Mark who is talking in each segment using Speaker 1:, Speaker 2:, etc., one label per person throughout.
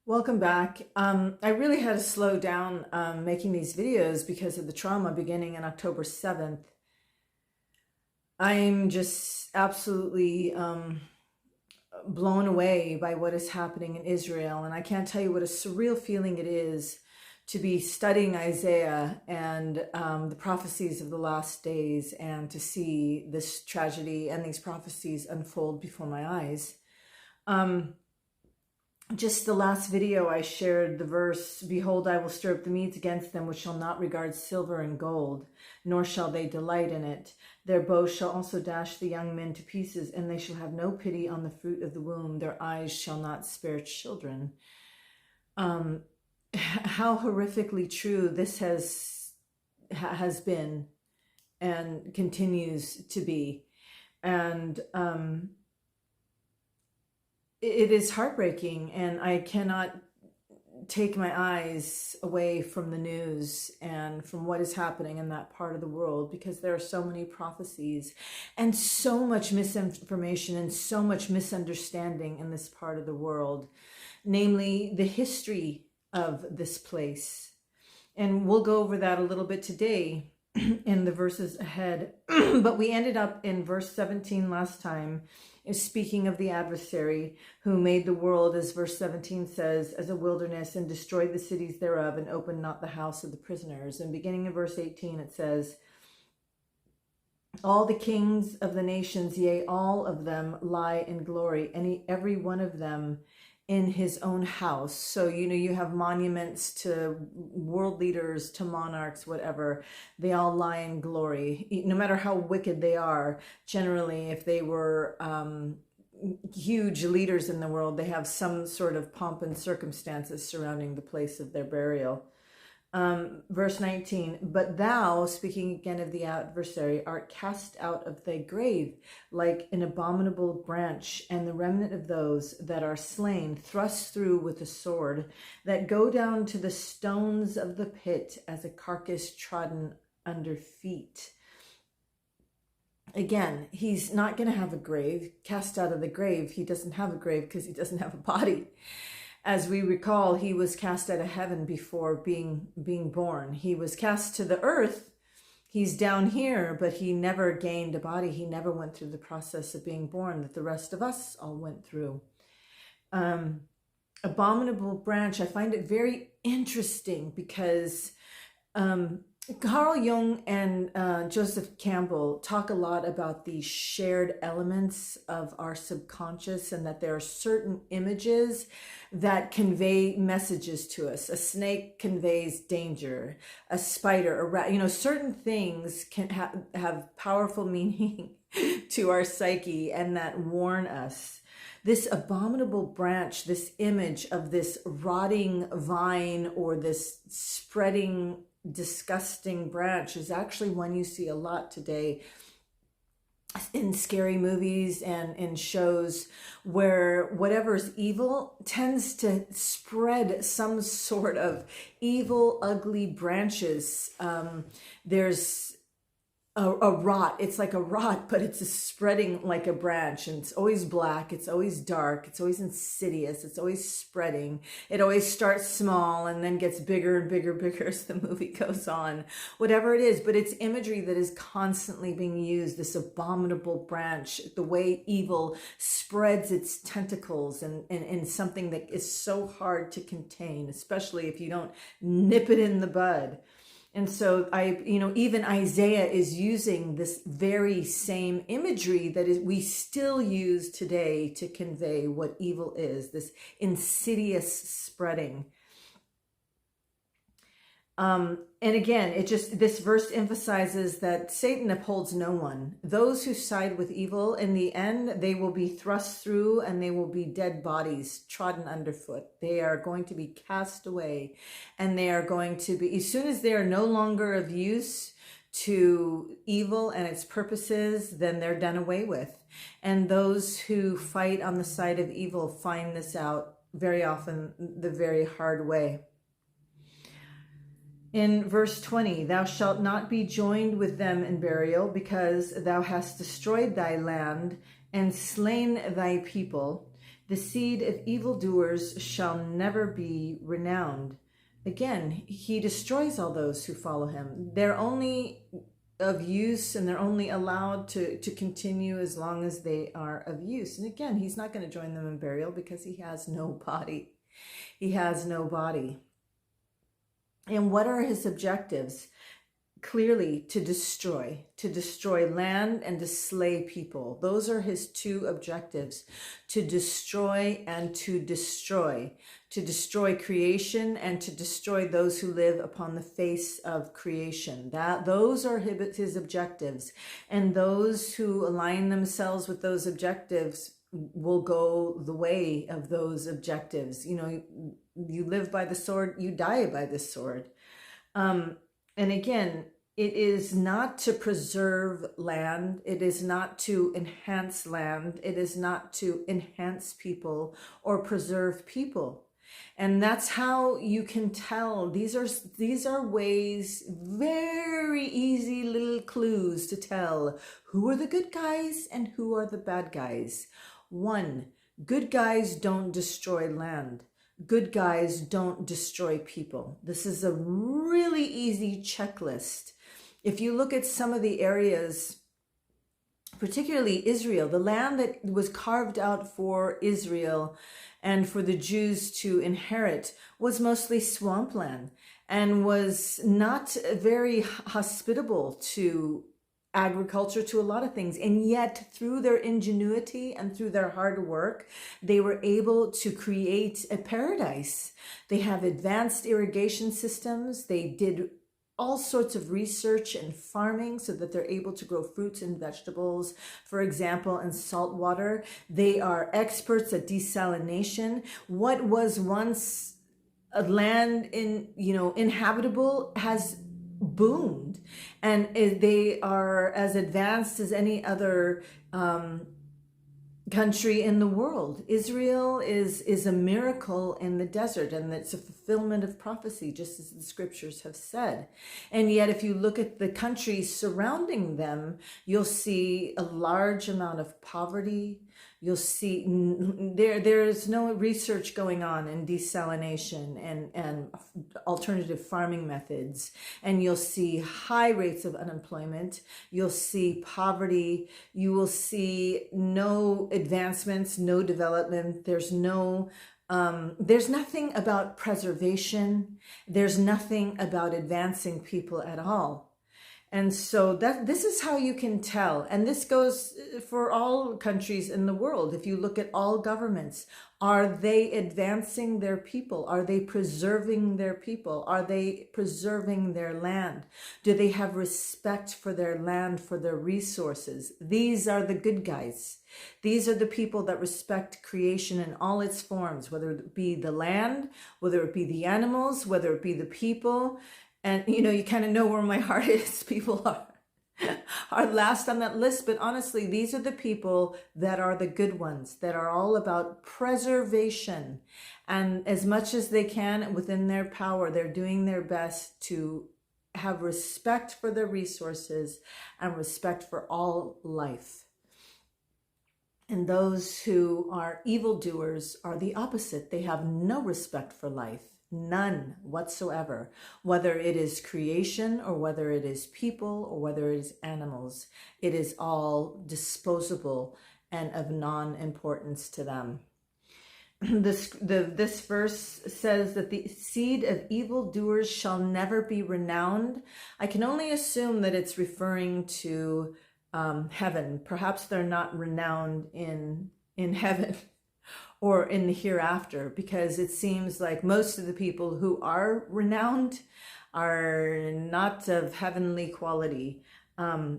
Speaker 1: Welcome back. I really had to slow down making these videos because of the trauma beginning on October 7th. I'm just absolutely blown away by what is happening in Israel. And I can't tell you what a surreal feeling it is to be studying Isaiah and the prophecies of the last days and to see this tragedy and these prophecies unfold before my eyes. Just the last video I shared the verse, "Behold, I will stir up the Medes against them, which shall not regard silver and gold, nor shall they delight in it. Their bows shall also dash the young men to pieces, and they shall have no pity on the fruit of the womb. Their eyes shall not spare children." How horrifically true this has been and continues to be. And it is heartbreaking, and I cannot take my eyes away from the news and from what is happening in that part of the world, because there are so many prophecies and so much misinformation and so much misunderstanding in this part of the world, namely the history of this place. And we'll go over that a little bit today in the verses ahead. But we ended up in verse 17 last time, is speaking of the adversary who made the world, as verse 17 says, as a wilderness, and destroyed the cities thereof, and opened not the house of the prisoners. And beginning in verse 18, it says, "All the kings of the nations, yea, all of them lie in glory, and every one of them in his own house." So, you have monuments to world leaders, to monarchs, whatever. They all lie in glory, no matter how wicked they are. Generally, if they were huge leaders in the world, they have some sort of pomp and circumstances surrounding the place of their burial. Verse 19, "But thou," speaking again of the adversary, "art cast out of thy grave like an abominable branch, and the remnant of those that are slain, thrust through with the sword, that go down to the stones of the pit as a carcass trodden under feet." Again, he's not going to have a grave. Cast out of the grave, he doesn't have a grave because he doesn't have a body. As we recall, he was cast out of heaven before being born. He was cast to the earth. He's down here, but he never gained a body. He never went through the process of being born that the rest of us all went through. Abominable branch, I find it very interesting because Carl Jung and Joseph Campbell talk a lot about these shared elements of our subconscious, and that there are certain images that convey messages to us. A snake conveys danger, a spider, a rat, certain things can have powerful meaning to our psyche and that warn us. This abominable branch, this image of this rotting vine or this spreading disgusting branch, is actually one you see a lot today in scary movies and in shows, where whatever's evil tends to spread some sort of evil, ugly branches. There's a rot. It's like a rot, but it's spreading like a branch, and it's always black. It's always dark. It's always insidious. It's always spreading. It always starts small and then gets bigger and bigger, bigger as the movie goes on. Whatever it is, but it's imagery that is constantly being used. This abominable branch, the way evil spreads its tentacles and something that is so hard to contain, especially if you don't nip it in the bud. And so even Isaiah is using this very same imagery that we still use today to convey what evil is, this insidious spreading. And again, this verse emphasizes that Satan upholds no one. Those who side with evil, in the end, they will be thrust through, and they will be dead bodies trodden underfoot. They are going to be cast away, and they are going to be, as soon as they are no longer of use to evil and its purposes, then they're done away with. And those who fight on the side of evil find this out very often the very hard way. In verse 20, "Thou shalt not be joined with them in burial, because thou hast destroyed thy land and slain thy people. The seed of evildoers shall never be renowned. Again, he destroys all those who follow him. They're only of use, and they're only allowed to continue as long as they are of use. And again, he's not going to join them in burial because he has no body. He has no body. And what are his objectives? Clearly to destroy land and to slay people. Those are his two objectives: to destroy and to destroy creation and to destroy those who live upon the face of creation. Those are his objectives, and those who align themselves with those objectives will go the way of those objectives. You live by the sword, you die by the sword. And again, it is not to preserve land. It is not to enhance land. It is not to enhance people or preserve people. And that's how you can tell. These are ways, very easy little clues to tell who are the good guys and who are the bad guys. 1, good guys don't destroy land. Good guys don't destroy people. This is a really easy checklist. If you look at some of the areas, particularly Israel, the land that was carved out for Israel and for the Jews to inherit was mostly swampland and was not very hospitable to agriculture, to a lot of things. And yet through their ingenuity and through their hard work, they were able to create a paradise. They have advanced irrigation systems. They did all sorts of research and farming so that they're able to grow fruits and vegetables, for example, in salt water. They are experts at desalination. What was once a land inhabitable has boomed, and they are as advanced as any other country in the world. Israel is a miracle in the desert, and it's a fulfillment of prophecy, just as the scriptures have said. And yet, if you look at the countries surrounding them, you'll see a large amount of poverty. You'll see there's no research going on in desalination and alternative farming methods. And you'll see high rates of unemployment. You'll see poverty. You will see no advancements, no development. There's nothing about preservation. There's nothing about advancing people at all. And so this is how you can tell. And this goes for all countries in the world. If you look at all governments, are they advancing their people? Are they preserving their people? Are they preserving their land? Do they have respect for their land, for their resources? These are the good guys. These are the people that respect creation in all its forms, whether it be the land, whether it be the animals, whether it be the people. And, you kind of know where my heart is. People are last on that list. But honestly, these are the people that are the good ones, that are all about preservation. And as much as they can within their power, they're doing their best to have respect for their resources and respect for all life. And those who are evildoers are the opposite. They have no respect for life. None whatsoever, whether it is creation or whether it is people or whether it is animals. It is all disposable and of non-importance to them. This verse says that the seed of evildoers shall never be renowned. I can only assume that it's referring to heaven. Perhaps they're not renowned in heaven or in the hereafter, because it seems like most of the people who are renowned are not of heavenly quality.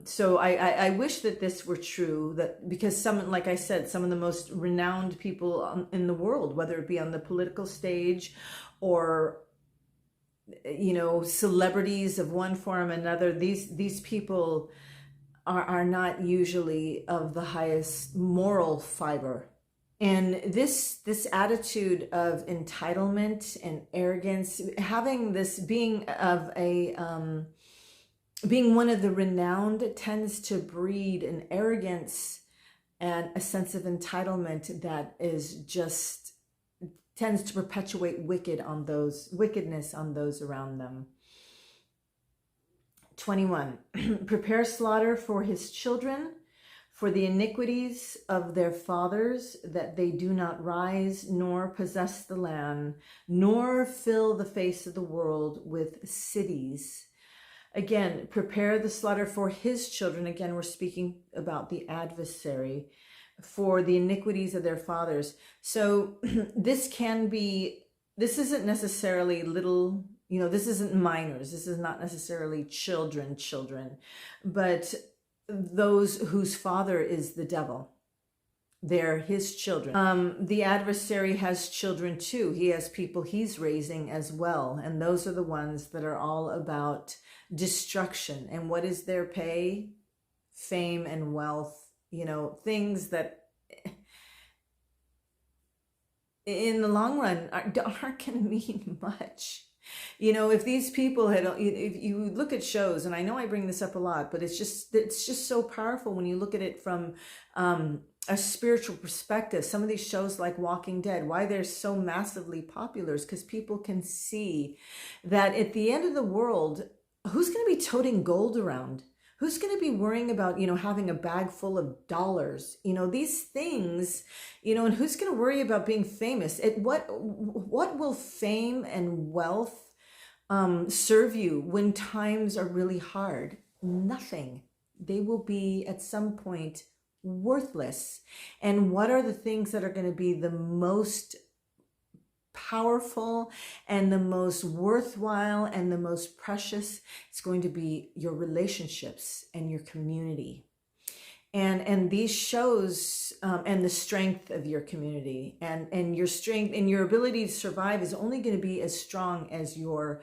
Speaker 1: So I wish that this were true, that because like I said, some of the most renowned people in the world, whether it be on the political stage or, celebrities of one form or another, these people are not usually of the highest moral fiber. And this attitude of entitlement and arrogance, having this being one of the renowned, tends to breed an arrogance and a sense of entitlement that is just tends to perpetuate wickedness on those around them. 21. Prepare slaughter for his children, for the iniquities of their fathers, that they do not rise nor possess the land, nor fill the face of the world with cities. Again, prepare the slaughter for his children. Again, we're speaking about the adversary, for the iniquities of their fathers. So this isn't necessarily little, this isn't minors. This is not necessarily children, but those whose father is the devil. They're his children. The adversary has children too. He has people he's raising as well. And those are the ones that are all about destruction. And what is their pay? Fame and wealth, things that in the long run aren't going to mean much. If these people if you look at shows, and I know I bring this up a lot, but it's just so powerful when you look at it from a spiritual perspective. Some of these shows like Walking Dead, why they're so massively popular is because people can see that at the end of the world, who's going to be toting gold around? Who's going to be worrying about, having a bag full of dollars, these things, and who's going to worry about being famous? What will fame and wealth serve you when times are really hard? Nothing. They will be at some point worthless. And what are the things that are going to be the most powerful and the most worthwhile and the most precious? It's going to be your relationships and your community, and these shows, and the strength of your community, and your strength and your ability to survive is only going to be as strong as your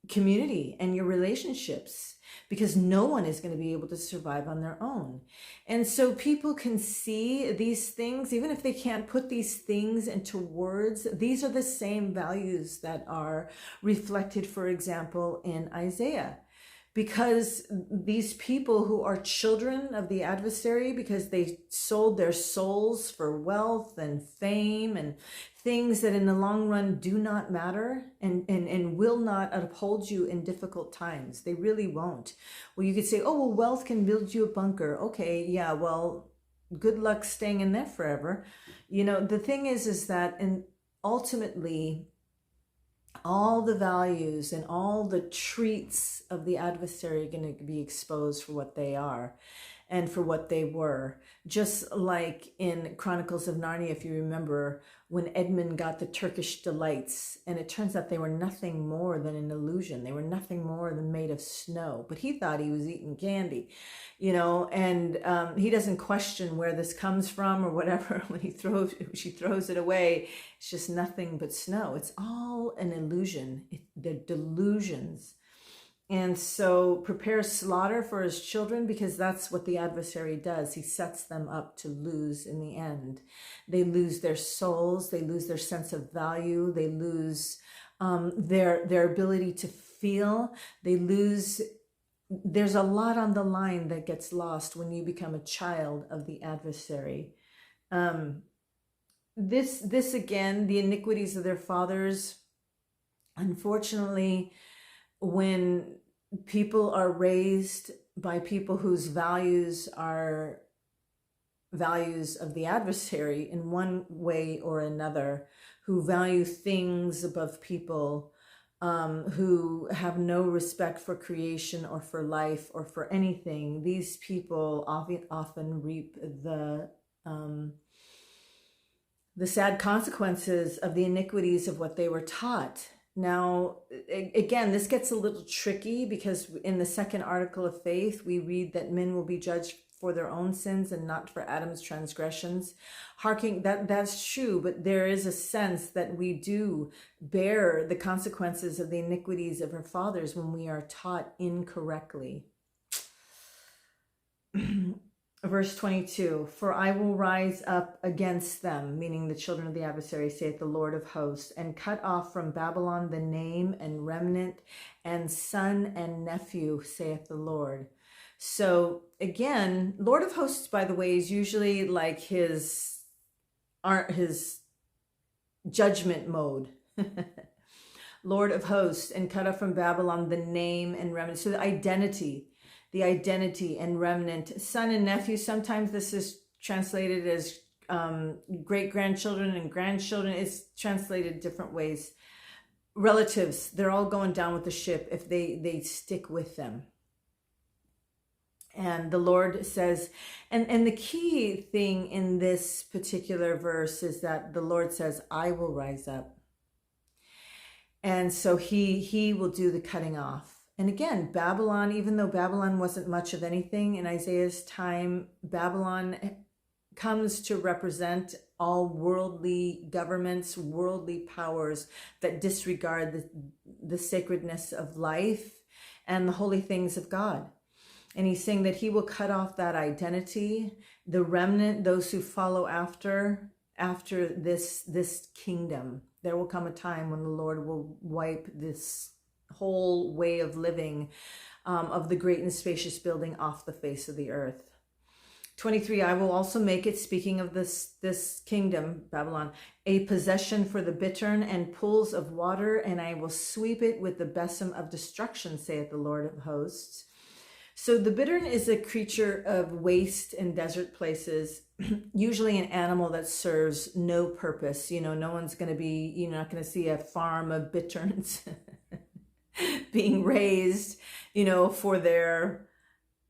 Speaker 1: community and your relationships, because no one is going to be able to survive on their own. And so people can see these things, even if they can't put these things into words. These are the same values that are reflected, for example, in Isaiah. Because these people who are children of the adversary, because they sold their souls for wealth and fame and things that in the long run do not matter and will not uphold you in difficult times. They really won't. Well, you could say, oh, well, wealth can build you a bunker. Okay, yeah, well, good luck staying in there forever. The thing is that, and ultimately, all the values and all the treats of the adversary are going to be exposed for what they are and for what they were. Just like in Chronicles of Narnia, if you remember, when Edmund got the Turkish delights, and it turns out they were nothing more than an illusion. They were nothing more than made of snow, but he thought he was eating candy, and he doesn't question where this comes from or whatever. When she throws it away, it's just nothing but snow. It's all an illusion. They're delusions. And so prepare slaughter for his children, because that's what the adversary does. He sets them up to lose in the end. They lose their souls. They lose their sense of value. They lose their ability to feel. There's a lot on the line that gets lost when you become a child of the adversary. This again, the iniquities of their fathers. Unfortunately, when people are raised by people whose values are values of the adversary in one way or another, who value things above people, who have no respect for creation or for life or for anything, these people often reap the sad consequences of the iniquities of what they were taught. Now, again, this gets a little tricky, because in the second article of faith, we read that men will be judged for their own sins and not for Adam's transgressions. That's true, but there is a sense that we do bear the consequences of the iniquities of our fathers when we are taught incorrectly. Verse 22, for I will rise up against them, meaning the children of the adversary, saith the Lord of hosts, and cut off from Babylon the name and remnant and son and nephew, saith the Lord. So again, Lord of Hosts, by the way, is usually like his judgment mode. Lord of Hosts, and cut off from Babylon the name and remnant. So the identity and remnant, son and nephew. Sometimes this is translated as great grandchildren and grandchildren. It's translated different ways. Relatives, they're all going down with the ship if they stick with them. And the Lord says, and the key thing in this particular verse is that the Lord says, I will rise up. And so he will do the cutting off. And again, Babylon, even though Babylon wasn't much of anything in Isaiah's time, Babylon comes to represent all worldly governments, worldly powers that disregard the sacredness of life and the holy things of God. And he's saying that he will cut off that identity, the remnant, those who follow after this kingdom. There will come a time when the Lord will wipe this whole way of living of the great and spacious building off the face of the earth. 23, I will also make it, speaking of this kingdom, Babylon, a possession for the bittern and pools of water, and I will sweep it with the besom of destruction, saith the Lord of hosts. So the bittern is a creature of waste and desert places, usually an animal that serves no purpose. You know, no one's going to be, you're not going to see a farm of bitterns being raised, you know, for their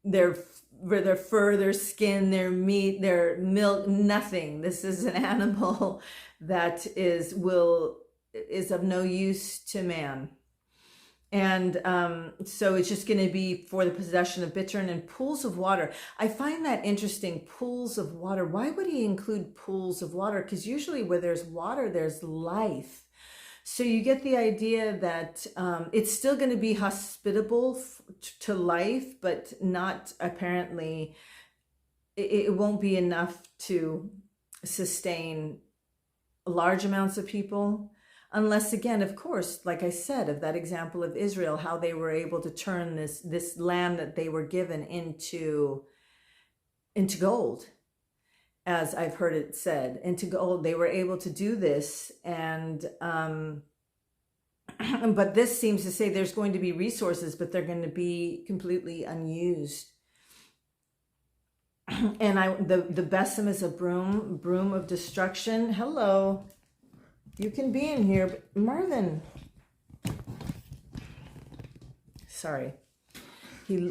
Speaker 1: fur, their skin, their meat, their milk, nothing. This is an animal that is of no use to man. And so it's just going to be for the possession of bittern and pools of water. I find that interesting, pools of water. Why would he include pools of water? Because usually where there's water, there's life. So you get the idea that it's still going to be hospitable to life, but not apparently, it won't be enough to sustain large amounts of people. Unless, again, of course, like I said, of that example of Israel, how they were able to turn this land that they were given into gold, as I've heard it said, into gold. They were able to do this, and but this seems to say there's going to be resources, but they're going to be completely unused. And the besom is a broom of destruction. Hello. You can be in here, but Marvin. Sorry.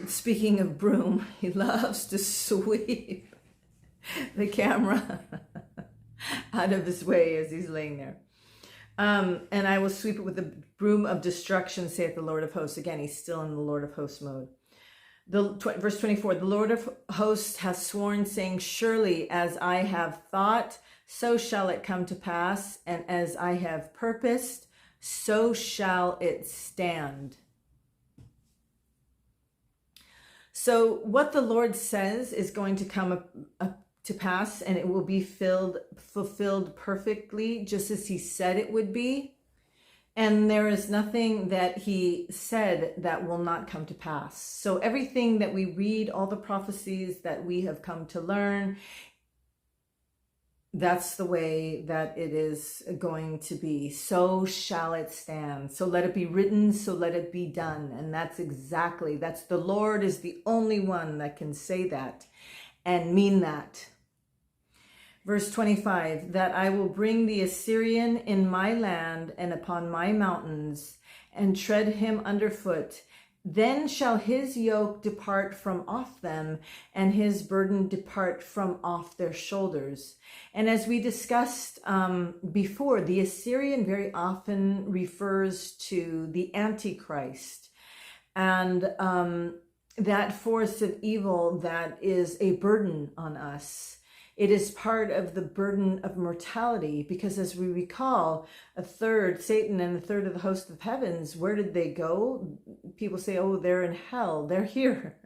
Speaker 1: Speaking of broom, he loves to sweep the camera out of his way as he's laying there. And I will sweep it with the broom of destruction, saith the Lord of hosts. Again, he's still in the Lord of hosts mode. Verse 24, the Lord of hosts hath sworn, saying, surely as I have thought, so shall it come to pass, and as I have purposed, so shall it stand. So what the Lord says is going to come up to pass, and it will be fulfilled perfectly, just as he said it would be. And there is nothing that he said that will not come to pass. So everything that we read, all the prophecies that we have come to learn, that's the way that it is going to be. So shall it stand. So let it be written, so let it be done. And that's the Lord is the only one that can say that and mean that. Verse 25, that I will bring the Assyrian in my land and upon my mountains and tread him underfoot. Then shall his yoke depart from off them, and his burden depart from off their shoulders. And as we discussed before, the Assyrian very often refers to the Antichrist and that force of evil that is a burden on us. It is part of the burden of mortality, because as we recall, Satan and a third of the host of heavens, where did they go? People say, oh, they're in hell. They're here.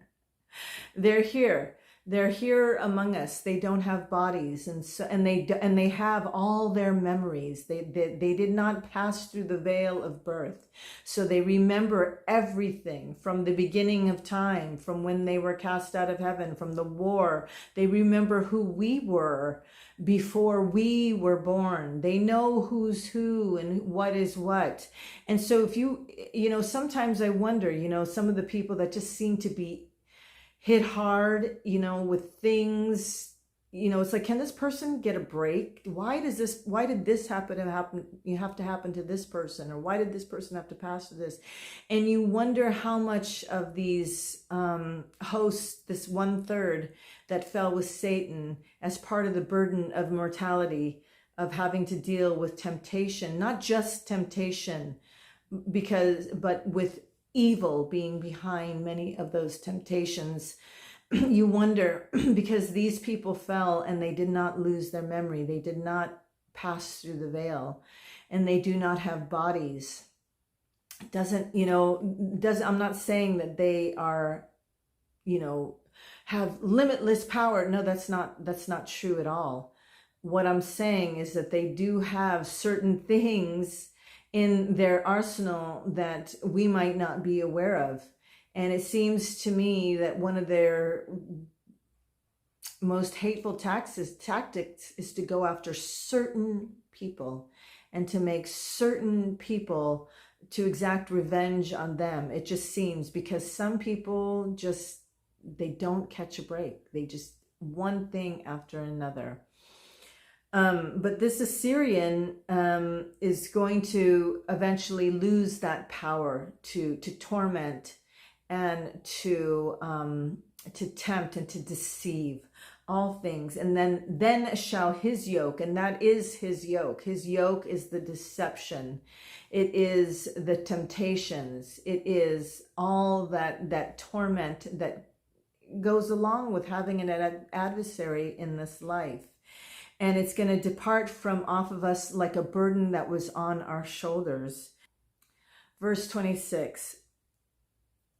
Speaker 1: They're here. They're here among us. They don't have bodies, and they have all their memories. They did not pass through the veil of birth, so they remember everything from the beginning of time, from when they were cast out of heaven, from the war. They remember who we were before we were born. They know who's who and what is what. And so if you know, sometimes I wonder, you know, some of the people that just seem to be hit hard, you know, with things, you know, it's like, can this person get a break? Why did this happen? You have to happen to this person, or why did this person have to pass through this? And you wonder how much of these hosts, this 1/3 that fell with Satan as part of the burden of mortality, of having to deal with temptation, not just temptation, but with evil being behind many of those temptations. You wonder, because these people fell and they did not lose their memory. They did not pass through the veil, and they do not have bodies. I'm not saying that they are, you know, have limitless power. No, that's not true at all. What I'm saying is that they do have certain things in their arsenal that we might not be aware of. And it seems to me that one of their most hateful tactics is to go after certain people and to make certain people to exact revenge on them. It just seems, because some people just, they don't catch a break. They just, one thing after another. But this Assyrian is going to eventually lose that power to torment and to tempt and to deceive all things. And then shall his yoke, and that is his yoke. His yoke is the deception. It is the temptations. It is all that torment that goes along with having an adversary in this life. And it's going to depart from off of us like a burden that was on our shoulders. Verse 26.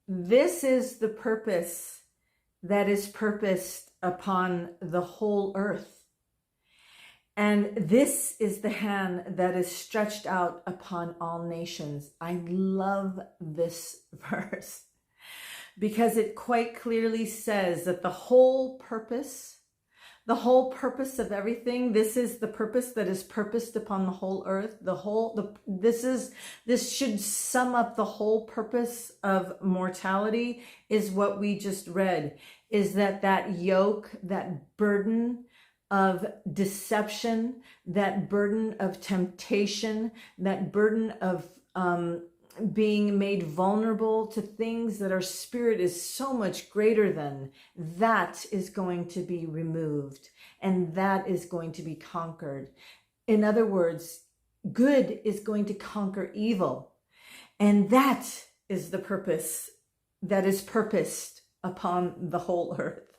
Speaker 1: This is the purpose that is purposed upon the whole earth. And this is the hand that is stretched out upon all nations. I love this verse because it quite clearly says that the whole purpose of everything, this is the purpose that is purposed upon the whole earth. This should sum up the whole purpose of mortality, is what we just read, is that yoke, that burden of deception, that burden of temptation, that burden of being made vulnerable to things that our spirit is so much greater than, that is going to be removed, and that is going to be conquered. In other words, good is going to conquer evil, and that is the purpose that is purposed upon the whole earth.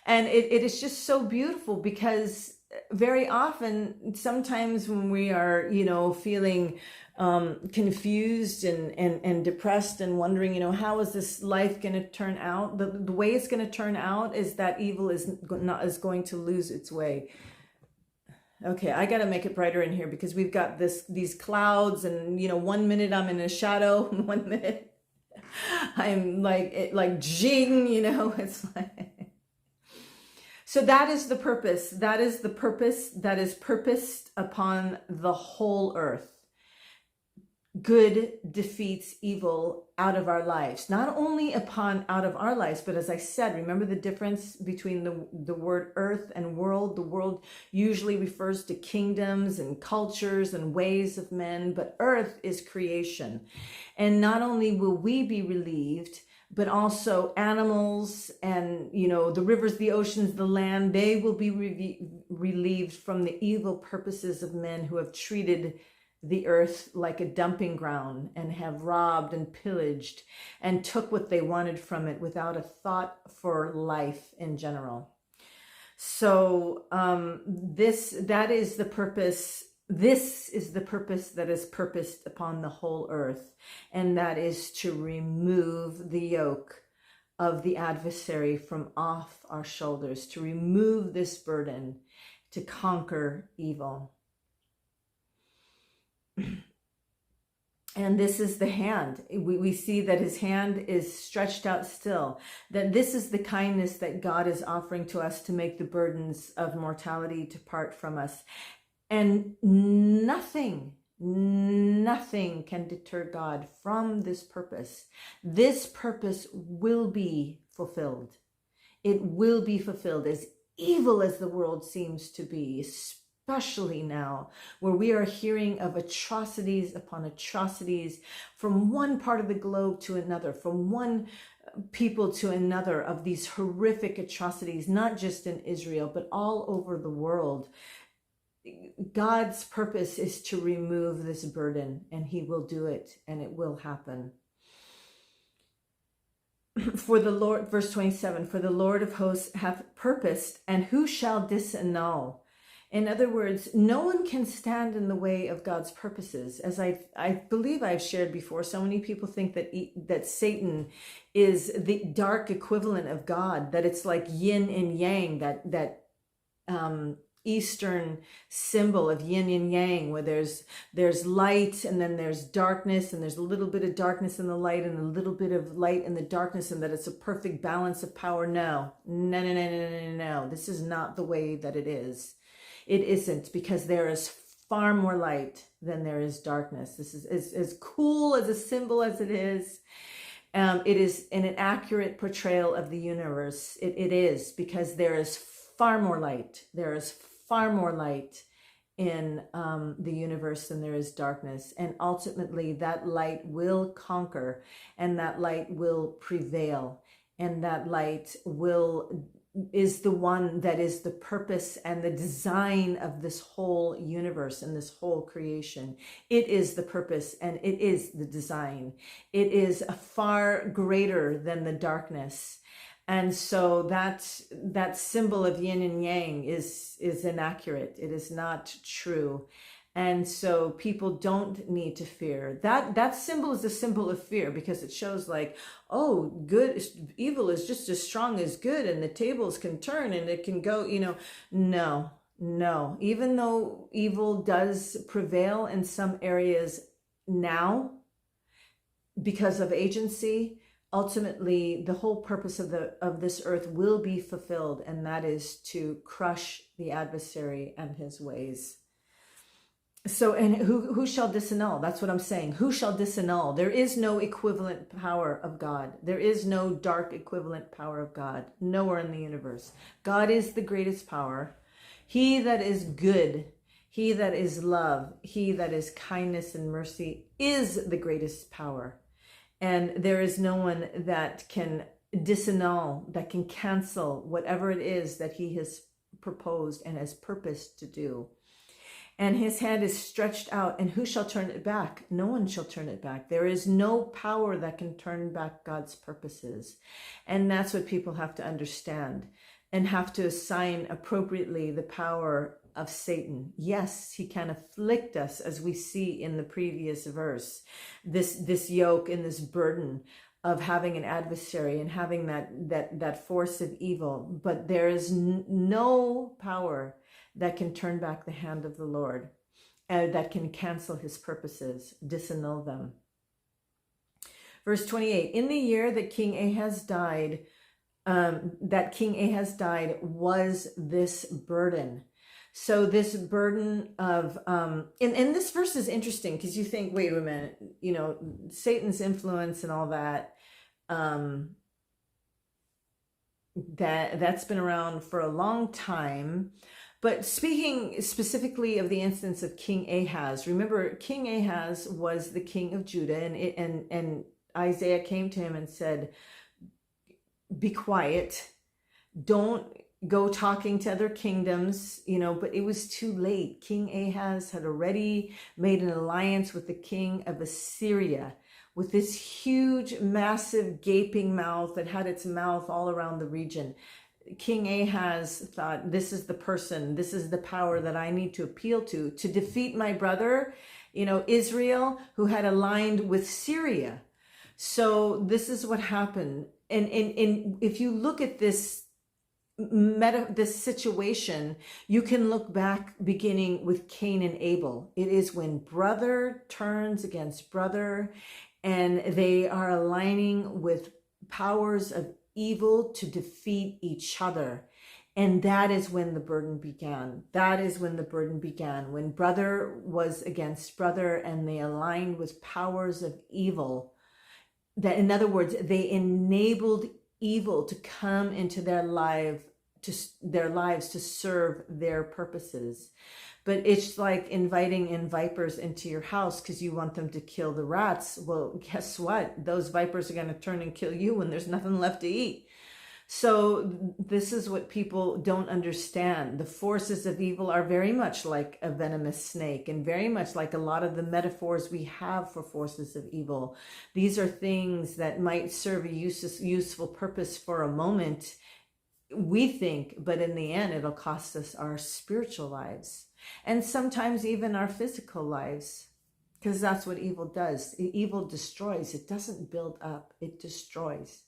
Speaker 1: And it is just so beautiful, because very often, sometimes when we are, you know, feeling confused and depressed and wondering, you know, how is this life going to turn out? The way it's going to turn out is that evil is going to lose its way. Okay, I got to make it brighter in here, because we've got these clouds, and, you know, 1 minute I'm in a shadow, 1 minute I'm like jing, you know, it's like. So that is the purpose. That is the purpose that is purposed upon the whole earth. Good defeats evil out of our lives. Not only out of our lives, but as I said, remember the difference between the word earth and world. The world usually refers to kingdoms and cultures and ways of men, but earth is creation. And not only will we be relieved, but also animals and, you know, the rivers, the oceans, the land, they will be relieved from the evil purposes of men who have treated the earth like a dumping ground and have robbed and pillaged and took what they wanted from it without a thought for life in general. So that is the purpose. This is the purpose that is purposed upon the whole earth, and that is to remove the yoke of the adversary from off our shoulders, to remove this burden, to conquer evil. And this is the hand. We see that his hand is stretched out still, that this is the kindness that God is offering to us to make the burdens of mortality depart from us. And nothing can deter God from this purpose. This purpose will be fulfilled. It will be fulfilled, as evil as the world seems to be, especially now, where we are hearing of atrocities upon atrocities from one part of the globe to another, from one people to another, of these horrific atrocities, not just in Israel, but all over the world. God's purpose is to remove this burden, and he will do it, and it will happen. For the Lord, verse 27, for the Lord of hosts hath purposed, and who shall disannul? In other words, no one can stand in the way of God's purposes. As I believe I've shared before, so many people think that Satan is the dark equivalent of God, that it's like yin and yang, that Eastern symbol of yin and yang, where there's light and then there's darkness, and there's a little bit of darkness in the light and a little bit of light in the darkness, and that it's a perfect balance of power. No. This is not the way that it is. It isn't, because there is far more light than there is darkness. This is as cool as a symbol as it is. It is an inaccurate portrayal of the universe. It is, because there is far more light. There is far more light in the universe than there is darkness. And ultimately that light will conquer, and that light will prevail, and that light is the one that is the purpose and the design of this whole universe and this whole creation. It is the purpose and it is the design. It is far greater than the darkness. And so that symbol of yin and yang is inaccurate. It is not true. And so people don't need to fear. That symbol is a symbol of fear, because it shows like, oh, evil is just as strong as good, and the tables can turn and it can go, no. Even though evil does prevail in some areas now because of agency, ultimately the whole purpose of this earth will be fulfilled, and that is to crush the adversary and his ways. So, and who shall disannul? That's what I'm saying. Who shall disannul? There is no equivalent power of God. There is no dark equivalent power of God. Nowhere in the universe. God is the greatest power. He that is good, he that is love, he that is kindness and mercy is the greatest power. And there is no one that can disannul, that can cancel whatever it is that he has proposed and has purposed to do. And his hand is stretched out, and who shall turn it back? No one shall turn it back. There is no power that can turn back God's purposes. And that's what people have to understand, and have to assign appropriately the power of Satan. Yes, he can afflict us, as we see in the previous verse, this yoke and this burden of having an adversary and having that force of evil. But there is no power that can turn back the hand of the Lord, that can cancel his purposes, disannul them. Verse 28, in the year that King Ahaz died, was this burden. So this burden of, and this verse is interesting, because you think, wait a minute, Satan's influence and all that, that's been around for a long time. But speaking specifically of the instance of King Ahaz, remember King Ahaz was the king of Judah, and Isaiah came to him and said, be quiet, don't go talking to other kingdoms, but it was too late. King Ahaz had already made an alliance with the king of Assyria, with this huge, massive, gaping mouth that had its mouth all around the region. King Ahaz thought, this is the person, this is the power that I need to appeal to defeat my brother, Israel, who had aligned with Syria. So this is what happened. and if you look at this this situation, you can look back beginning with Cain and Abel. It is when brother turns against brother, and they are aligning with powers of evil to defeat each other. And that is when the burden began. That is when the burden began, when brother was against brother and they aligned with powers of evil. That, in other words, they enabled evil to come into their lives to serve their purposes. But it's like inviting in vipers into your house because you want them to kill the rats. Well, guess what? Those vipers are going to turn and kill you when there's nothing left to eat. So this is what people don't understand. The forces of evil are very much like a venomous snake, and very much like a lot of the metaphors we have for forces of evil. These are things that might serve a useful purpose for a moment, we think, but in the end, it'll cost us our spiritual lives, and sometimes even our physical lives, because that's what evil does. Evil destroys. It doesn't build up. It destroys.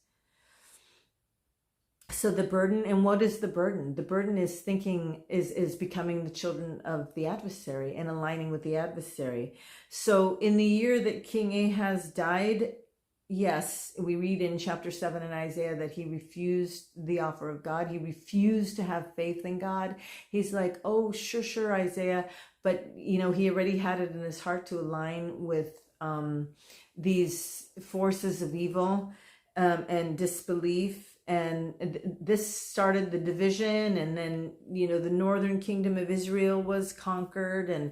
Speaker 1: So the burden, and what is the burden? The burden is thinking, is becoming the children of the adversary and aligning with the adversary. So in the year that King Ahaz died, yes, we read in chapter 7 in Isaiah that he refused the offer of God. He refused to have faith in God. He's like, oh, sure, Isaiah. But, he already had it in his heart to align with these forces of evil and disbelief. And this started the division. And then, the northern kingdom of Israel was conquered. And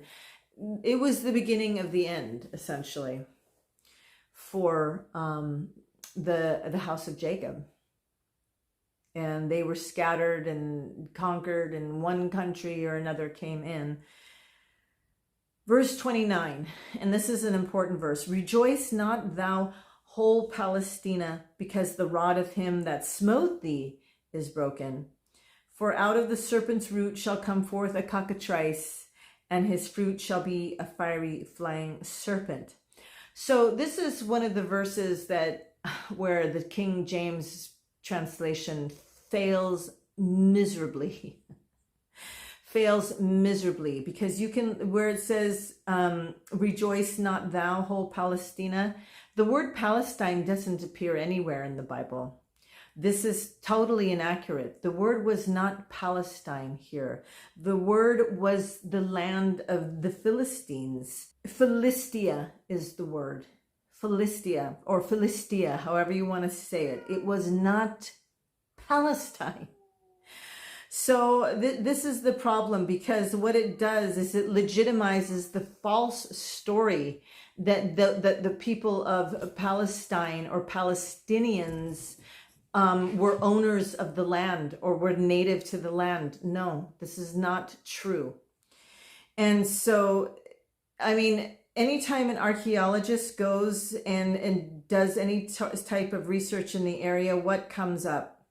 Speaker 1: it was the beginning of the end, essentially, for the house of Jacob. And they were scattered and conquered, and one country or another came in. Verse 29, and this is an important verse. Rejoice not thou whole Palestina, because the rod of him that smote thee is broken. For out of the serpent's root shall come forth a cockatrice, and his fruit shall be a fiery flying serpent. So this is one of the verses where the King James translation fails miserably. Fails miserably, because where it says, rejoice not thou whole Palestina, the word Palestine doesn't appear anywhere in the Bible. This is totally inaccurate. The word was not Palestine here. The word was the land of the Philistines. Philistia is the word. Philistia, or Philistia, however you want to say it. It was not Palestine. So this is the problem, because what it does is it legitimizes the false story that the people of Palestine or Palestinians were owners of the land or were native to the land. No, this is not true. And so, anytime an archaeologist goes and does any type of research in the area, what comes up?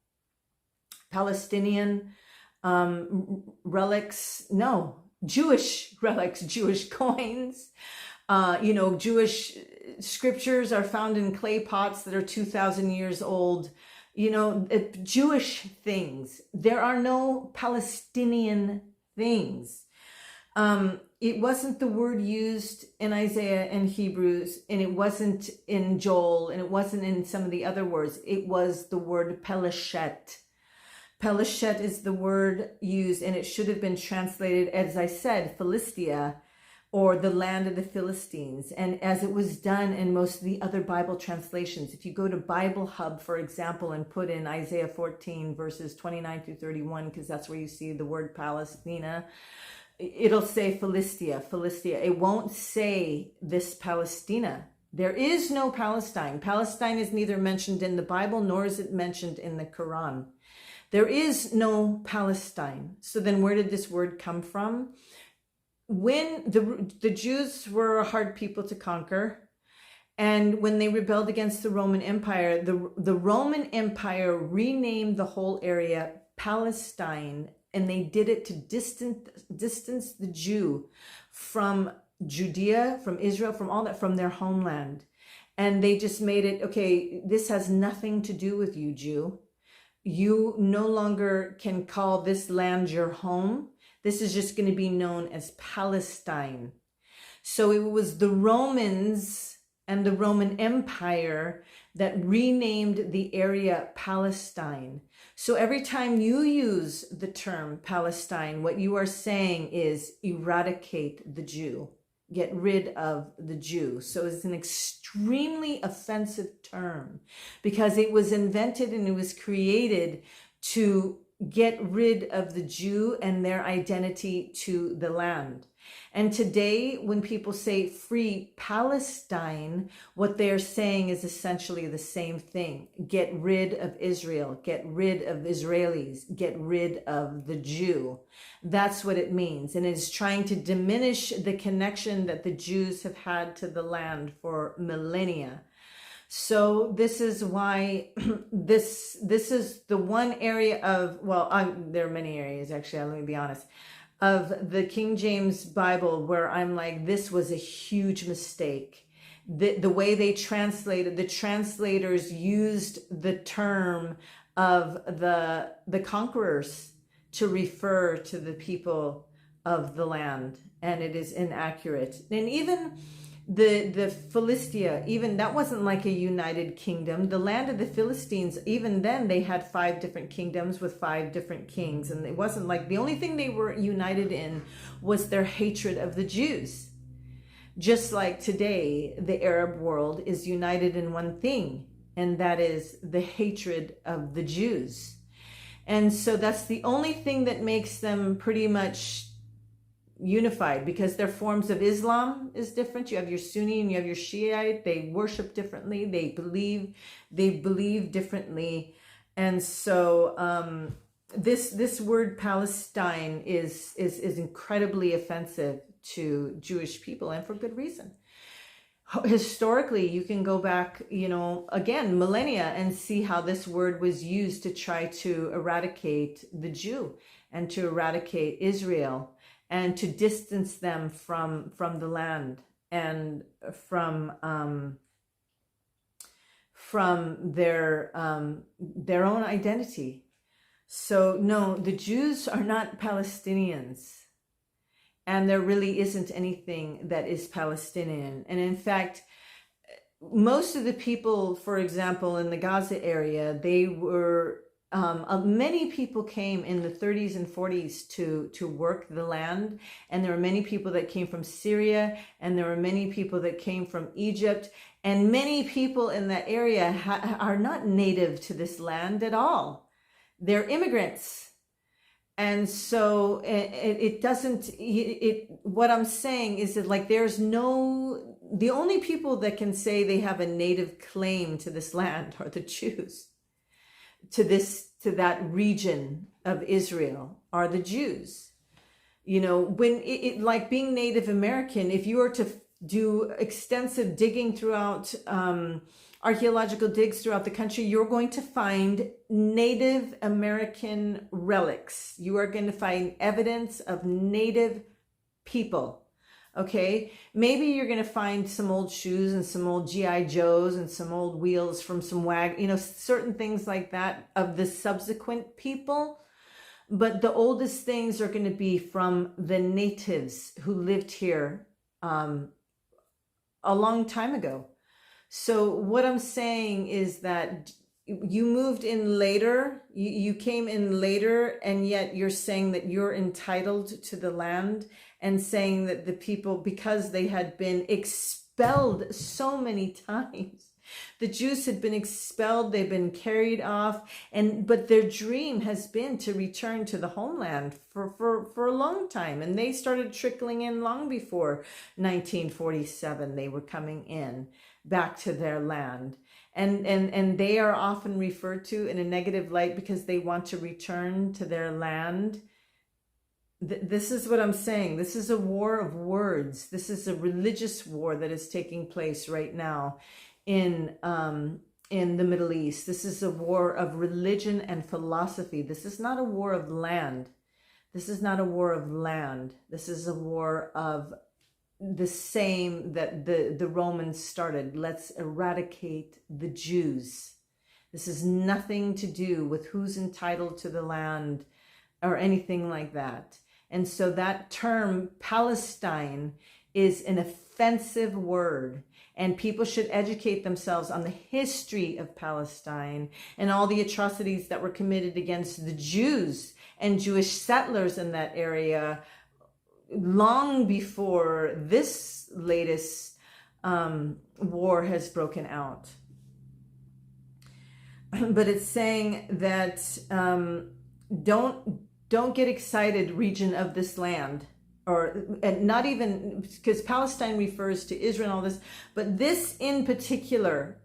Speaker 1: Palestinian relics? No. Jewish relics, Jewish coins. Jewish scriptures are found in clay pots that are 2,000 years old. Jewish things. There are no Palestinian things. It wasn't the word used in Isaiah and Hebrews, and it wasn't in Joel, and it wasn't in some of the other words. It was the word Peleshet. Peleshet is the word used, and it should have been translated, as I said, Philistia, or the land of the Philistines. And as it was done in most of the other Bible translations, if you go to Bible Hub, for example, and put in Isaiah 14, verses 29 through 31, because that's where you see the word Palestina, it'll say Philistia. It won't say this Palestina. There is no Palestine. Palestine is neither mentioned in the Bible, nor is it mentioned in the Koran. There is no Palestine. So then where did this word come from? When the Jews were a hard people to conquer, and when they rebelled against the Roman Empire, the Roman Empire renamed the whole area Palestine, and they did it to distance the Jew from Judea, from Israel, from all that, from their homeland. And they just made it, okay, this has nothing to do with you, Jew. You no longer can call this land your home. This is just going to be known as Palestine. So it was the Romans and the Roman Empire that renamed the area Palestine. So every time you use the term Palestine, what you are saying is eradicate the Jew, get rid of the Jew. So it's an extremely offensive term because it was invented and it was created to get rid of the Jew and their identity to the land. And today, when people say free Palestine, what they're saying is essentially the same thing. Get rid of Israel, get rid of Israelis, get rid of the Jew. That's what it means. And it's trying to diminish the connection that the Jews have had to the land for millennia. So this is why this is the one area of, well, there are many areas actually, let me be honest, of the King James Bible where I'm like, this was a huge mistake. The way they translated, the translators used the term of the conquerors to refer to the people of the land, and it is inaccurate. And even the Philistia, even that wasn't like a united kingdom. The land of the Philistines, even then they had 5 different kingdoms with 5 different kings. And it wasn't like, the only thing they were united in was their hatred of the Jews. Just like today, the Arab world is united in one thing, and that is the hatred of the Jews. And so that's the only thing that makes them pretty much unified, because their forms of Islam is different. You have your Sunni and you have your Shiite. They worship differently. They believe differently. And so this word Palestine is incredibly offensive to Jewish people, and for good reason. Historically, you can go back, again, millennia, and see how this word was used to try to eradicate the Jew and to eradicate Israel, and to distance them from the land and from their own identity. So no, the Jews are not Palestinians, and there really isn't anything that is Palestinian. And in fact, most of the people, for example, in the Gaza area, they were many people came in the 30s and 40s to work the land, and there were many people that came from Syria, and there were many people that came from Egypt, and many people in that area are not native to this land at all. They're immigrants. And so what I'm saying is that, like, the only people that can say they have a native claim to this land are the Jews. To that region of Israel are the Jews. When like being Native American, if you were to do extensive digging throughout, archaeological digs throughout the country, you're going to find Native American relics. You are going to find evidence of Native people. Okay, maybe you're going to find some old shoes and some old G.I. Joes and some old wheels from some certain things like that of the subsequent people. But the oldest things are going to be from the natives who lived here a long time ago. So what I'm saying is that you moved in later, you came in later, and yet you're saying that you're entitled to the land, and saying that the people, because they had been expelled so many times, the Jews had been expelled, they've been carried off, but their dream has been to return to the homeland for a long time. And they started trickling in long before 1947. They were coming in back to their land. And they are often referred to in a negative light because they want to return to their land. This is what I'm saying. This is a war of words. This is a religious war that is taking place right now in the Middle East. This is a war of religion and philosophy. This is not a war of land. This is not a war of land. This is a war of the same that the Romans started. Let's eradicate the Jews. This has nothing to do with who's entitled to the land or anything like that. And so that term Palestine is an offensive word, and people should educate themselves on the history of Palestine and all the atrocities that were committed against the Jews and Jewish settlers in that area long before this latest war has broken out. But it's saying that don't get excited, region of this land, or not even, because Palestine refers to Israel and all this, but this in particular.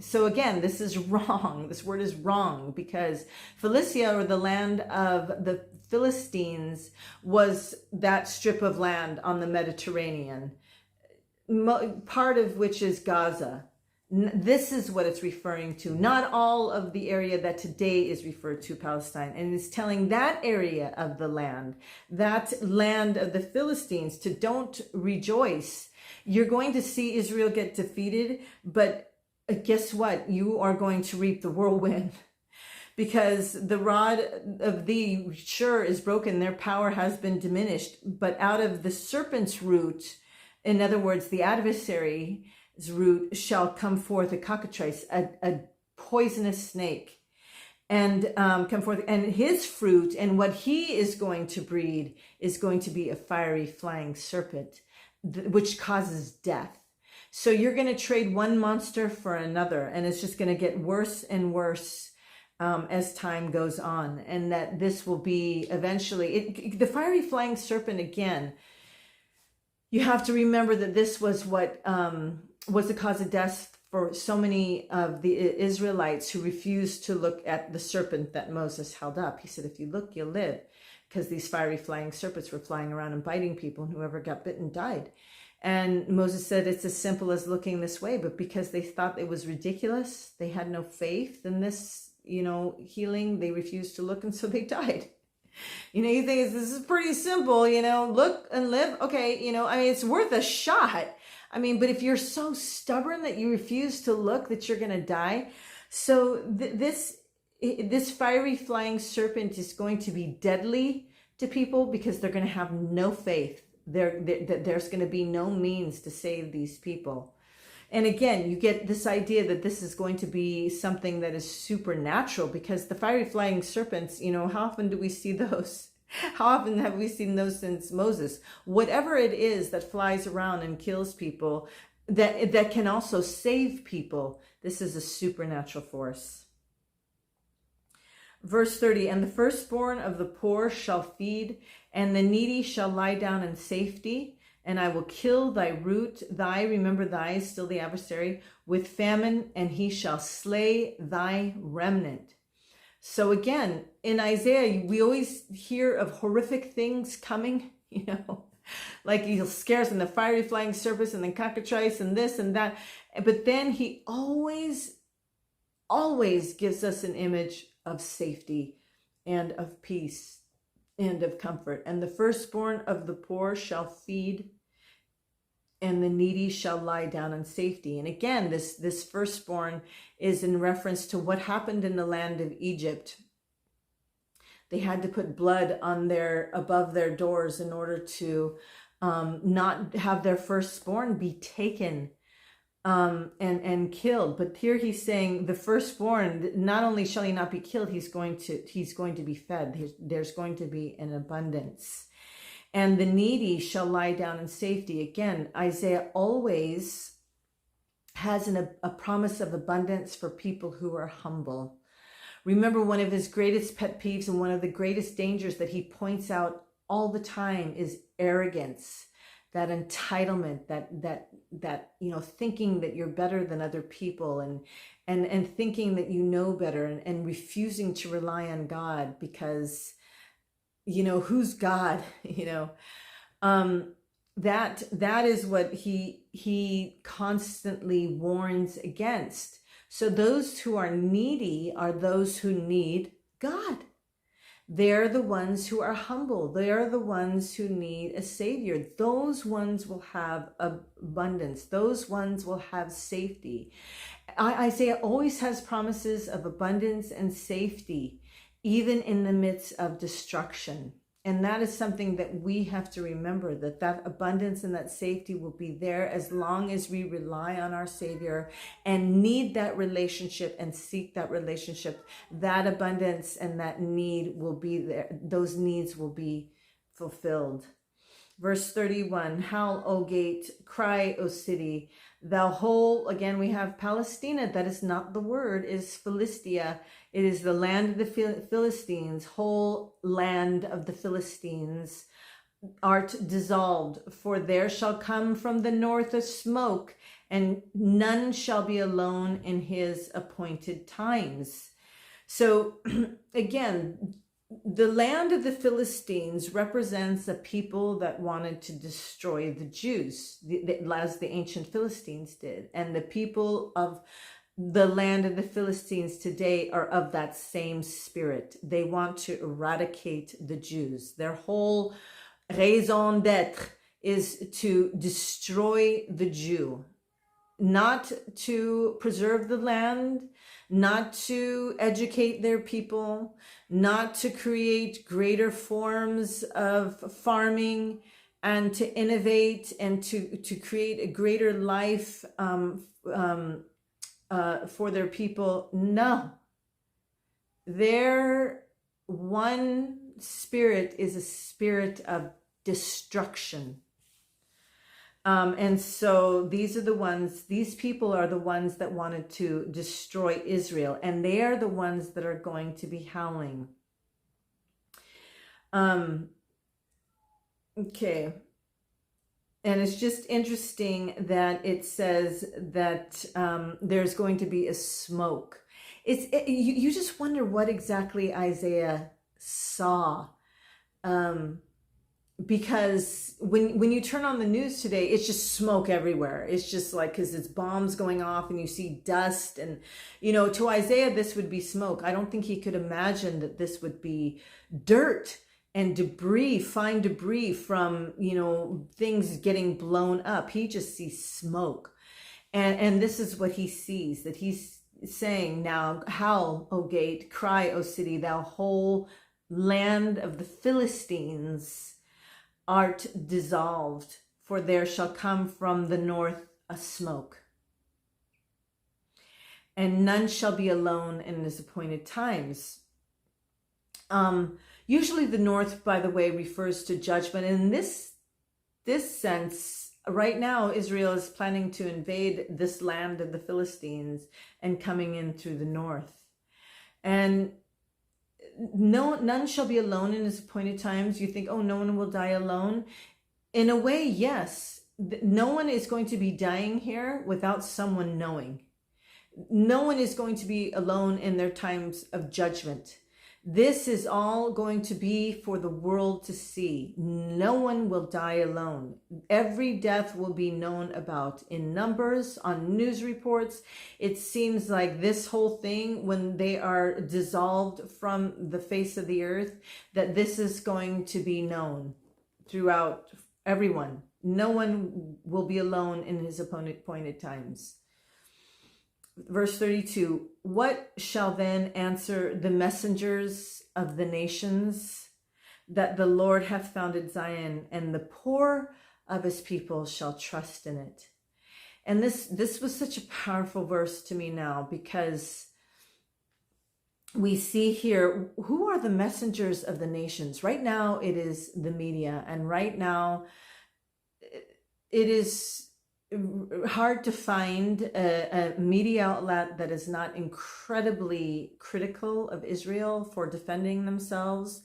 Speaker 1: So again, this is wrong. This word is wrong, because Philistia, or the land of the Philistines, was that strip of land on the Mediterranean, part of which is Gaza. This is what it's referring to, not all of the area that today is referred to Palestine. And it's telling that area of the land, that land of the Philistines, to don't rejoice. You're going to see Israel get defeated, but guess what? You are going to reap the whirlwind, because the rod of thee sure is broken. Their power has been diminished, but out of the serpent's root, in other words, the adversary, root, shall come forth a cockatrice, a poisonous snake, and come forth, and his fruit, and what he is going to breed, is going to be a fiery flying serpent, which causes death. So you're going to trade one monster for another, and it's just going to get worse and worse as time goes on, and that this will be eventually the fiery flying serpent. Again, you have to remember that this was what was the cause of death for so many of the Israelites who refused to look at the serpent that Moses held up. He said, if you look, you'll live, because these fiery flying serpents were flying around and biting people, and whoever got bitten died. And Moses said, it's as simple as looking this way. But because they thought it was ridiculous, they had no faith in this, healing, they refused to look, and so they died. You think this is pretty simple, look and live. Okay, it's worth a shot. But if you're so stubborn that you refuse to look, that you're going to die. So this fiery flying serpent is going to be deadly to people, because they're going to have no faith. There's going to be no means to save these people. And again, you get this idea that this is going to be something that is supernatural, because the fiery flying serpents, how often do we see those? How often have we seen those since Moses? Whatever it is that flies around and kills people, that can also save people, this is a supernatural force. Verse 30, and the firstborn of the poor shall feed, and the needy shall lie down in safety. And I will kill thy root, remember thy is still the adversary, with famine, and he shall slay thy remnant. So again, in Isaiah, we always hear of horrific things coming, like he scares and the fiery flying serpents and the cockatrice and this and that. But then he always gives us an image of safety and of peace and of comfort. And the firstborn of the poor shall feed, and the needy shall lie down in safety. And again, this firstborn is in reference to what happened in the land of Egypt. They had to put blood on above their doors in order to not have their firstborn be taken and killed. But here he's saying the firstborn, not only shall he not be killed, he's going to be fed. There's going to be an abundance. And the needy shall lie down in safety. Again, Isaiah always has a promise of abundance for people who are humble. Remember, one of his greatest pet peeves and one of the greatest dangers that he points out all the time is arrogance, that entitlement, that thinking that you're better than other people, and thinking that you know better, and refusing to rely on God, because who's God? That is what he constantly warns against. So those who are needy are those who need God. They're the ones who are humble. They are the ones who need a savior. Those ones will have abundance. Those ones will have safety. Isaiah always has promises of abundance and safety, even in the midst of destruction. And that is something that we have to remember, that abundance and that safety will be there as long as we rely on our Savior and need that relationship and seek that relationship. That abundance and that need will be there. Those needs will be fulfilled. Verse 31, howl, O gate, cry, O city, thou whole, again we have Palestina, that is not the word, is Philistia. It is the land of the Philistines, whole land of the Philistines, art dissolved, for there shall come from the north a smoke, and none shall be alone in his appointed times. So again, the land of the Philistines represents a people that wanted to destroy the Jews, as the ancient Philistines did. And the people of the land of the Philistines today are of that same spirit. They want to eradicate the Jews. Their whole raison d'etre is to destroy the Jew, not to preserve the land, not to educate their people, not to create greater forms of farming and to innovate and to create a greater life for their people. No, their one spirit is a spirit of destruction. And so these people are the ones that wanted to destroy Israel, and they are the ones that are going to be howling. Okay. And it's just interesting that it says that there's going to be a smoke. You just wonder what exactly Isaiah saw. Because when you turn on the news today, it's just smoke everywhere. It's just like, because it's bombs going off and you see dust, and to Isaiah this would be smoke. I don't think he could imagine that this would be dirt and debris, fine debris from things getting blown up. He just sees smoke, and this is what he sees, that he's saying, now howl, O gate, cry, O city, thou whole land of the Philistines, art dissolved, for there shall come from the north a smoke, and none shall be alone in his appointed times. Usually the north, by the way, refers to judgment. In this sense, right now Israel is planning to invade this land of the Philistines and coming in through the north. And none shall be alone in his appointed times. You think, oh, no one will die alone. In a way, yes. No one is going to be dying here without someone knowing. No one is going to be alone in their times of judgment. This is all going to be for the world to see. No one will die alone. Every death will be known about in numbers, on news reports. It seems like this whole thing, when they are dissolved from the face of the earth, that this is going to be known throughout everyone. No one will be alone in his appointed times. Verse 32, what shall then answer the messengers of the nations, that the Lord hath founded Zion, and the poor of his people shall trust in it? And this was such a powerful verse to me now, because we see here, who are the messengers of the nations? Right now it is the media, and right now it is hard to find a media outlet that is not incredibly critical of Israel for defending themselves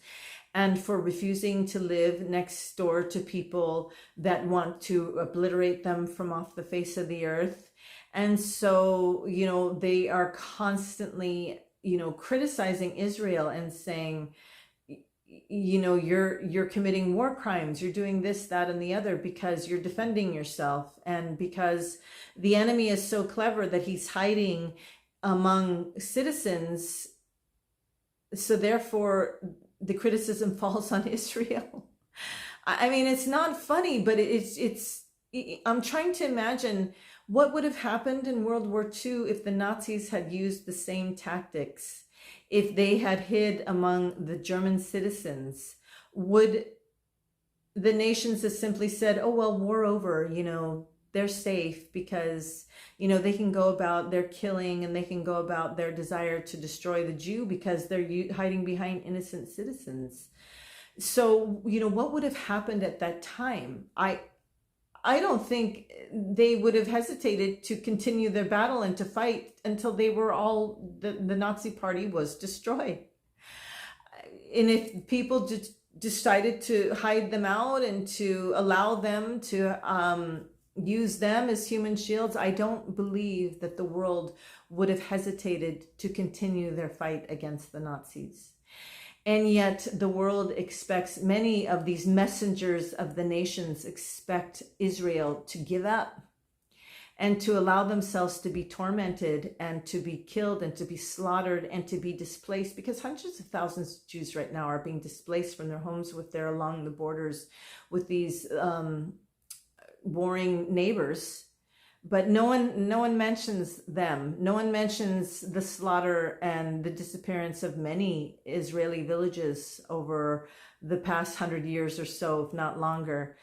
Speaker 1: and for refusing to live next door to people that want to obliterate them from off the face of the earth. And so, they are constantly, criticizing Israel and saying, you're committing war crimes, you're doing this, that, and the other, because you're defending yourself, and because the enemy is so clever that he's hiding among citizens. So therefore, the criticism falls on Israel. I mean, it's not funny, but I'm trying to imagine what would have happened in World War II if the Nazis had used the same tactics, if they had hid among the German citizens. Would the nations have simply said, oh, well, war over, they're safe because, they can go about their killing and they can go about their desire to destroy the Jew because they're hiding behind innocent citizens. So, what would have happened at that time? I don't think they would have hesitated to continue their battle and to fight until they were the Nazi party was destroyed. And if people decided to hide them out and to allow them to use them as human shields, I don't believe that the world would have hesitated to continue their fight against the Nazis. And yet the world expects, many of these messengers of the nations expect Israel to give up and to allow themselves to be tormented and to be killed and to be slaughtered and to be displaced, because hundreds of thousands of Jews right now are being displaced from their homes along the borders with these warring neighbors. But no one mentions them. No one mentions the slaughter and the disappearance of many Israeli villages over the past 100 years or so, if not longer.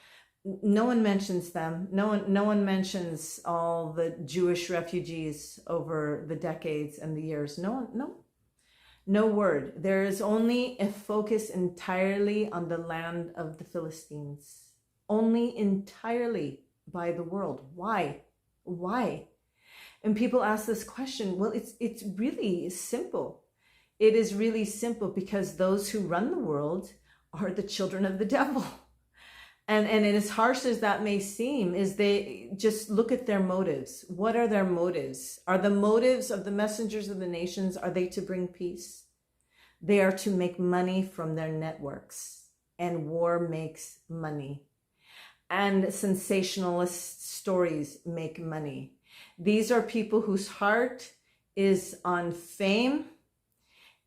Speaker 1: No one mentions them. No one mentions all the Jewish refugees over the decades and the years. No word. There is only a focus entirely on the land of the Philistines. Only entirely by the world. Why? And people ask this question. Well, it's really simple. It is really simple because those who run the world are the children of the devil. And as harsh as that may seem, is they just look at their motives. What are their motives? Are the motives of the messengers of the nations, are they to bring peace? They are to make money from their networks, and war makes money. And sensationalist stories make money. These are people whose heart is on fame,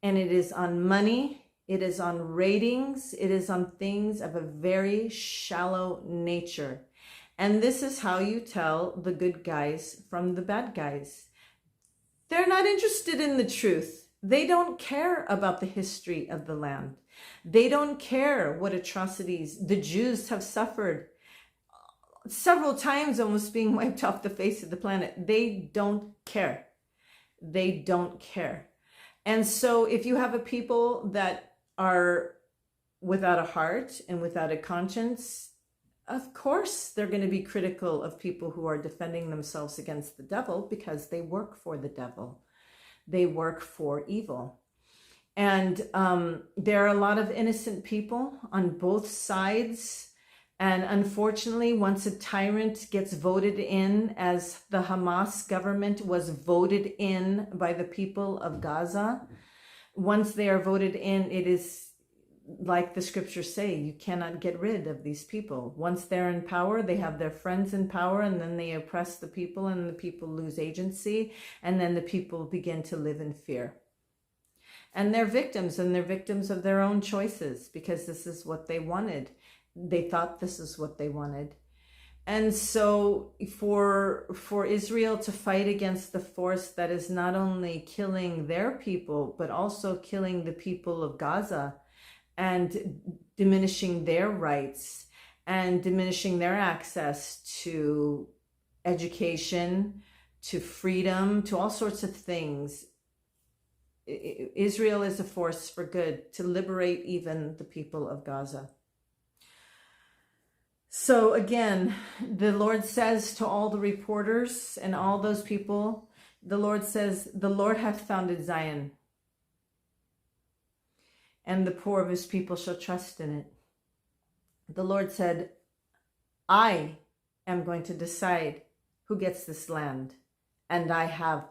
Speaker 1: and it is on money, it is on ratings, it is on things of a very shallow nature. And this is how you tell the good guys from the bad guys. They're not interested in the truth. They don't care about the history of the land. They don't care what atrocities the Jews have suffered, several times almost being wiped off the face of the planet. They don't care. They don't care. And so if you have a people that are without a heart and without a conscience, of course they're going to be critical of people who are defending themselves against the devil, because they work for the devil. They work for evil. And there are a lot of innocent people on both sides. And unfortunately, once a tyrant gets voted in, as the Hamas government was voted in by the people of Gaza, once they are voted in, it is like the scriptures say, you cannot get rid of these people. Once they're in power, they have their friends in power, and then they oppress the people, and the people lose agency, and then the people begin to live in fear. And they're victims of their own choices, because this is what they wanted. They thought this is what they wanted. And so for Israel to fight against the force that is not only killing their people, but also killing the people of Gaza, and diminishing their rights and diminishing their access to education, to freedom, to all sorts of things. Israel is a force for good, to liberate even the people of Gaza. So again, the Lord says to all the reporters and all those people, the Lord says, the Lord hath founded Zion, and the poor of his people shall trust in it. The Lord said, I am going to decide who gets this land, and I have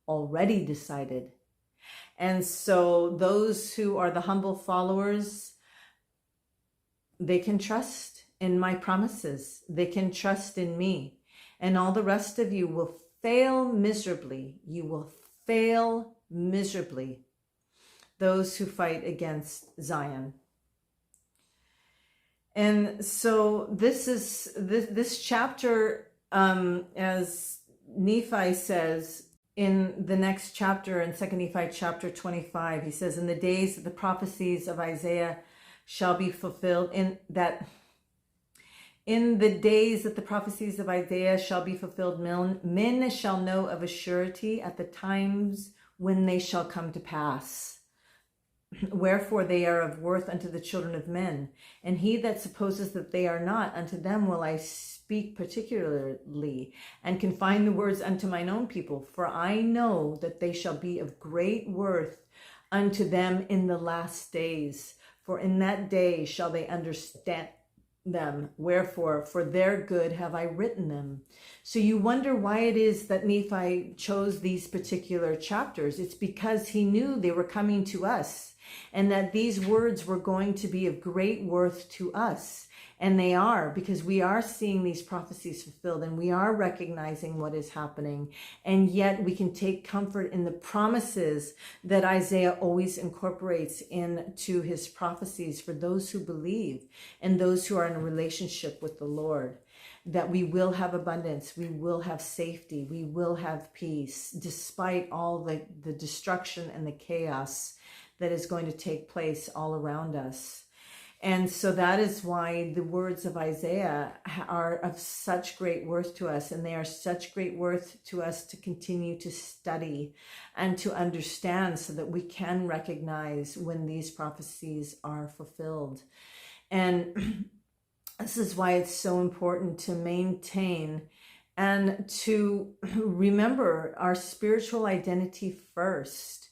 Speaker 1: already decided. And so those who are the humble followers, they can trust in my promises. They can trust in me. And all the rest of you will fail miserably. You will fail miserably. those who fight against Zion. And so this chapter, as Nephi says in the next chapter, in 2 Nephi chapter 25, he says, in the days that the prophecies of Isaiah shall be fulfilled, in the days that the prophecies of Isaiah shall be fulfilled, men shall know of a surety at the times when they shall come to pass. Wherefore they are of worth unto the children of men. And he that supposes that they are not, unto them will I speak particularly, and confine the words unto mine own people. For I know that they shall be of great worth unto them in the last days. For in that day shall they understand them. Wherefore, for their good have I written them. So you wonder why it is that Nephi chose these particular chapters. It's because he knew they were coming to us, and that these words were going to be of great worth to us. And they are, because we are seeing these prophecies fulfilled, and we are recognizing what is happening. And yet we can take comfort in the promises that Isaiah always incorporates into his prophecies for those who believe and those who are in a relationship with the Lord. That we will have abundance, we will have safety, we will have peace, despite all the destruction and the chaos that is going to take place all around us. And so that is why the words of Isaiah are of such great worth to us, and they are such great worth to us to continue to study and to understand, so that we can recognize when these prophecies are fulfilled. And this is why it's so important to maintain and to remember our spiritual identity first.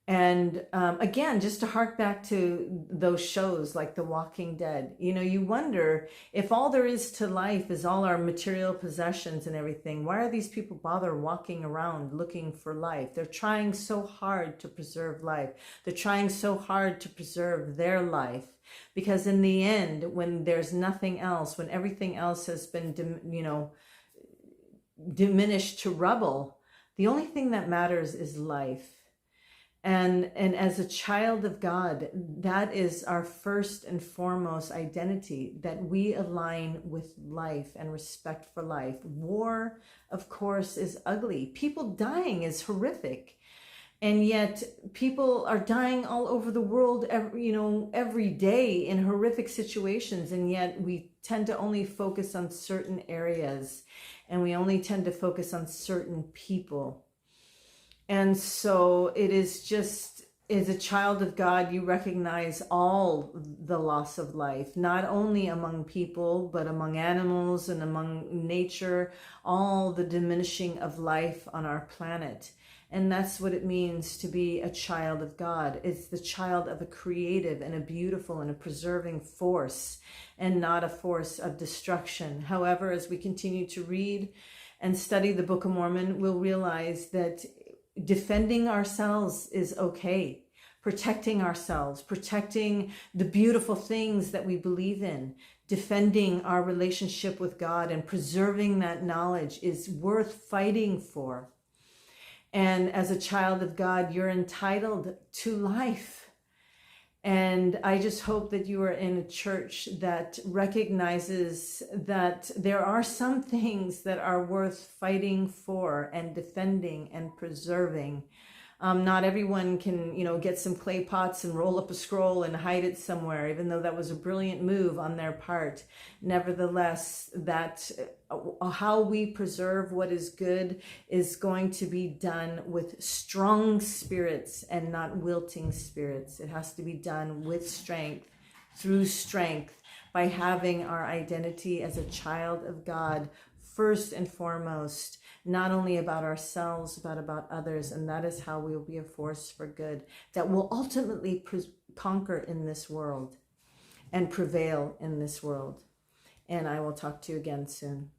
Speaker 1: And again, just to hark back to those shows like The Walking Dead, you wonder if all there is to life is all our material possessions and everything. Why are these people bother walking around looking for life? They're trying so hard to preserve life. They're trying so hard to preserve their life, because in the end, when there's nothing else, when everything else has been, diminished to rubble, the only thing that matters is life. And as a child of God, that is our first and foremost identity, that we align with life and respect for life. War, of course, is ugly. People dying is horrific. And yet people are dying all over the world, every day in horrific situations. And yet we tend to only focus on certain areas, and we only tend to focus on certain people. And so it is just, as a child of God, you recognize all the loss of life, not only among people, but among animals and among nature, all the diminishing of life on our planet. And that's what it means to be a child of God. It's the child of a creative and a beautiful and a preserving force, and not a force of destruction. However, as we continue to read and study the Book of Mormon, we'll realize that defending ourselves is okay. Protecting ourselves, protecting the beautiful things that we believe in, defending our relationship with God and preserving that knowledge is worth fighting for. And as a child of God, you're entitled to life. And I just hope that you are in a church that recognizes that there are some things that are worth fighting for and defending and preserving. Not everyone can, get some clay pots and roll up a scroll and hide it somewhere, even though that was a brilliant move on their part. Nevertheless, that how we preserve what is good is going to be done with strong spirits and not wilting spirits. It has to be done with strength, through strength, by having our identity as a child of God first and foremost, not only about ourselves, but about others. And that is how we will be a force for good that will ultimately conquer in this world and prevail in this world. And I will talk to you again soon.